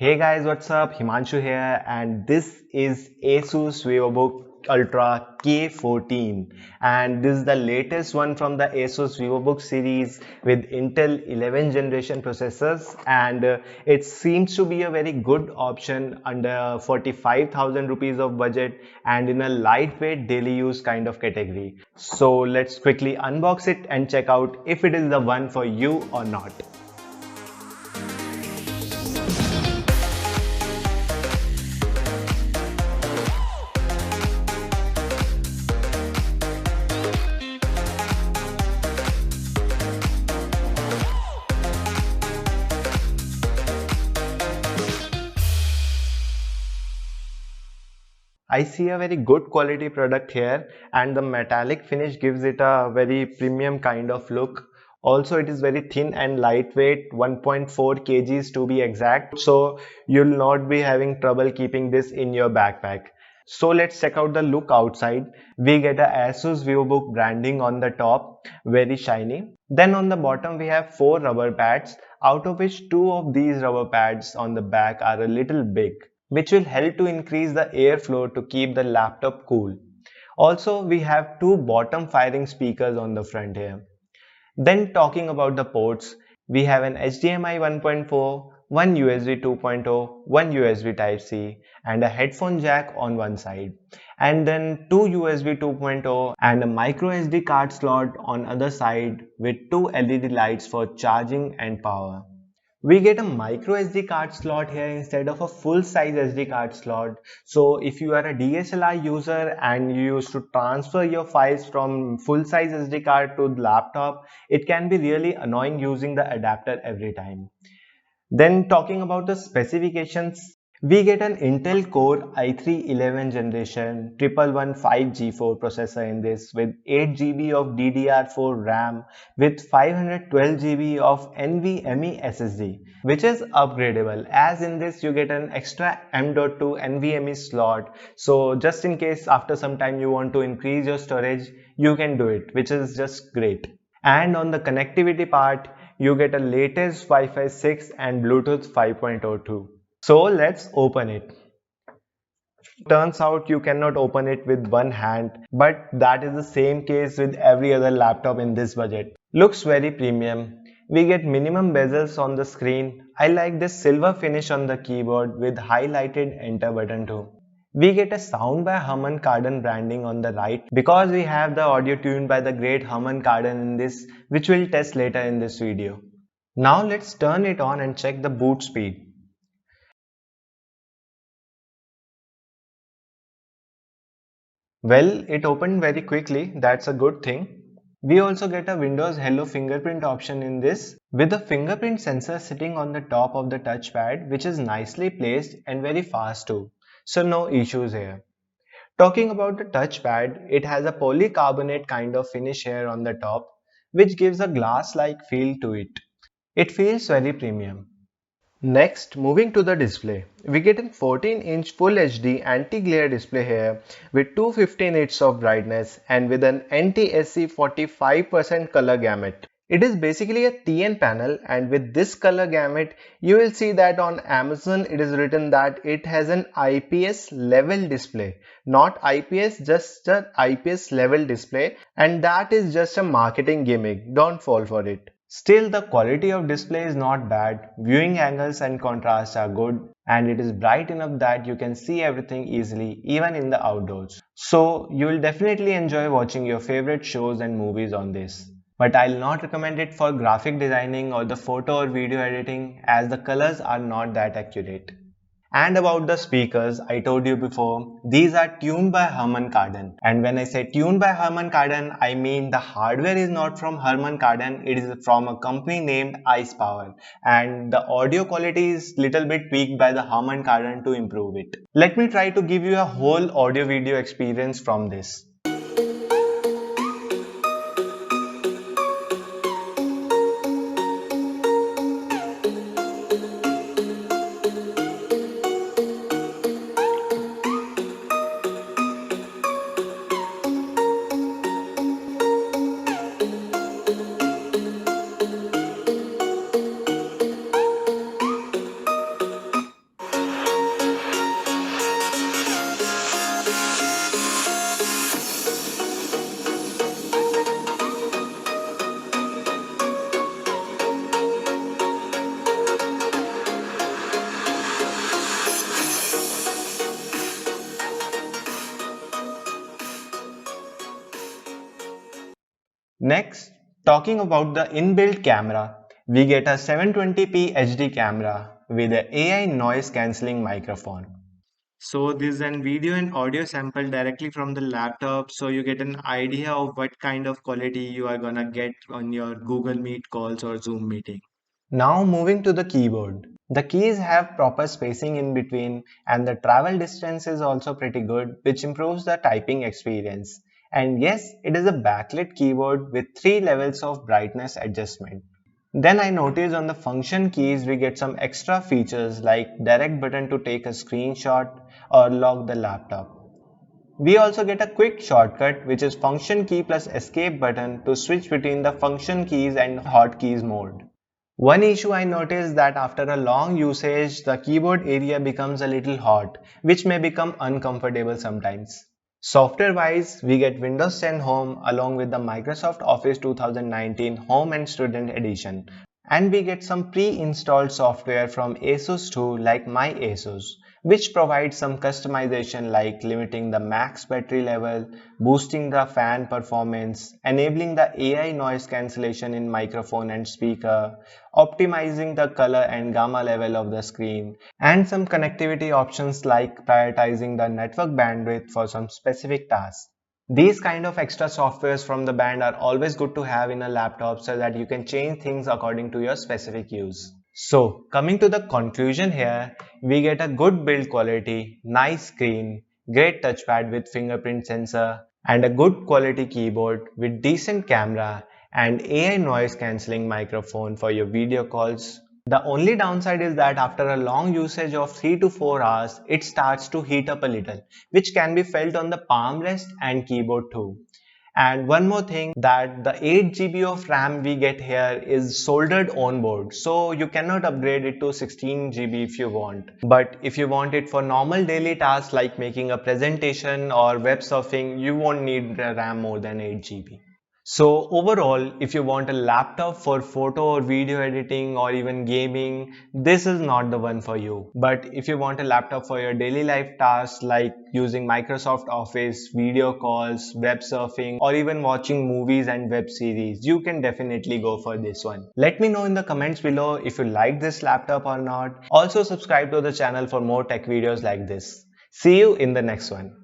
Hey guys, what's up? Himanshu here, and this is Asus Vivobook Ultra K14, and this is the latest one from the Asus Vivobook series with Intel 11th generation processors, and it seems to be a very good option under 45,000 rupees of budget and in a lightweight daily use kind of category. So let's quickly unbox it and check out if it is the one for you or not. I see a very good quality product here, and the metallic finish gives it a very premium kind of look. Also, it is very thin and lightweight, 1.4 kgs to be exact, so you'll not be having trouble keeping this in your backpack. So let's check out the look outside. We get a Asus Vivobook branding on the top, very shiny. Then on the bottom we have 4 rubber pads, out of which 2 of these rubber pads on the back are a little big, which will help to increase the airflow to keep the laptop cool. Also, we have 2 bottom firing speakers on the front here. Then talking about the ports, we have an HDMI 1.4, one USB 2.0, one USB Type-C and a headphone jack on one side, and then two USB 2.0 and a micro SD card slot on other side with two LED lights for charging and power. We get a micro SD card slot here instead of a full size SD card slot. So if you are a DSLR user and you used to transfer your files from full size SD card to the laptop, it can be really annoying using the adapter every time. Then talking about the specifications, we get an Intel Core i3 11th generation 1115 G4 processor in this with 8 GB of DDR4 RAM with 512 GB of NVMe SSD, which is upgradable, as in this you get an extra M.2 NVMe slot, so just in case after some time you want to increase your storage, you can do it, which is just great. And on the connectivity part, you get a latest Wi-Fi 6 and Bluetooth 5.02. So let's open it. Turns out you cannot open it with one hand, but that is the same case with every other laptop in this budget. Looks very premium. We get minimum bezels on the screen. I like this silver finish on the keyboard with highlighted enter button too. We get a sound by Harman Kardon branding on the right because we have the audio tuned by the great Harman Kardon in this, which we'll test later in this video. Now let's turn it on and check the boot speed. Well, it opened very quickly, that's a good thing. We also get a Windows Hello fingerprint option in this with a fingerprint sensor sitting on the top of the touchpad, which is nicely placed and very fast too. So no issues here. Talking about the touchpad, it has a polycarbonate kind of finish here on the top, which gives a glass-like feel to it. It feels very premium. Next, moving to the display, we get a 14-inch Full HD anti-glare display here with 250 nits of brightness and with an NTSC 45% color gamut. It is basically a TN panel, and with this color gamut, you will see that on Amazon it is written that it has an IPS level display. Not IPS, just an IPS level display, and that is just a marketing gimmick. Don't fall for it. Still, the quality of display is not bad, viewing angles and contrast are good, and it is bright enough that you can see everything easily even in the outdoors. So you will definitely enjoy watching your favorite shows and movies on this. But I'll not recommend it for graphic designing or the photo or video editing, as the colors are not that accurate. And about the speakers, I told you before, these are tuned by Harman Kardon. And when I say tuned by Harman Kardon, I mean the hardware is not from Harman Kardon, it is from a company named Ice Power. And the audio quality is little bit tweaked by the Harman Kardon to improve it. Let me try to give you a whole audio video experience from this. Next, talking about the inbuilt camera, we get a 720p HD camera with a AI noise cancelling microphone. So this is an video and audio sample directly from the laptop, so you get an idea of what kind of quality you are gonna get on your Google Meet calls or Zoom meeting. Now moving to the keyboard. The keys have proper spacing in between and the travel distance is also pretty good, which improves the typing experience. And yes, it is a backlit keyboard with 3 levels of brightness adjustment. Then I noticed on the function keys we get some extra features like direct button to take a screenshot or lock the laptop. We also get a quick shortcut which is function key plus escape button to switch between the function keys and hotkeys mode. One issue I noticed that after a long usage, the keyboard area becomes a little hot, which may become uncomfortable sometimes. Software wise, we get Windows 10 Home along with the Microsoft Office 2019 Home and Student Edition. And we get some pre-installed software from Asus too, like My Asus, which provides some customization like limiting the max battery level, boosting the fan performance, enabling the AI noise cancellation in microphone and speaker, optimizing the color and gamma level of the screen, and some connectivity options like prioritizing the network bandwidth for some specific tasks. These kind of extra softwares from the band are always good to have in a laptop so that you can change things according to your specific use. So coming to the conclusion here, we get a good build quality, nice screen, great touchpad with fingerprint sensor, and a good quality keyboard with decent camera and AI noise cancelling microphone for your video calls. The only downside is that after a long usage of 3 to 4 hours, it starts to heat up a little, which can be felt on the palm rest and keyboard too. And one more thing that the 8 GB of RAM we get here is soldered on board, so you cannot upgrade it to 16 GB if you want. But if you want it for normal daily tasks like making a presentation or web surfing, you won't need the RAM more than 8 GB. So overall, if you want a laptop for photo or video editing or even gaming, this is not the one for you. But if you want a laptop for your daily life tasks like using Microsoft Office, video calls, web surfing, or even watching movies and web series, you can definitely go for this one. Let me know in the comments below if you like this laptop or not. Also subscribe to the channel for more tech videos like this. See you in the next one.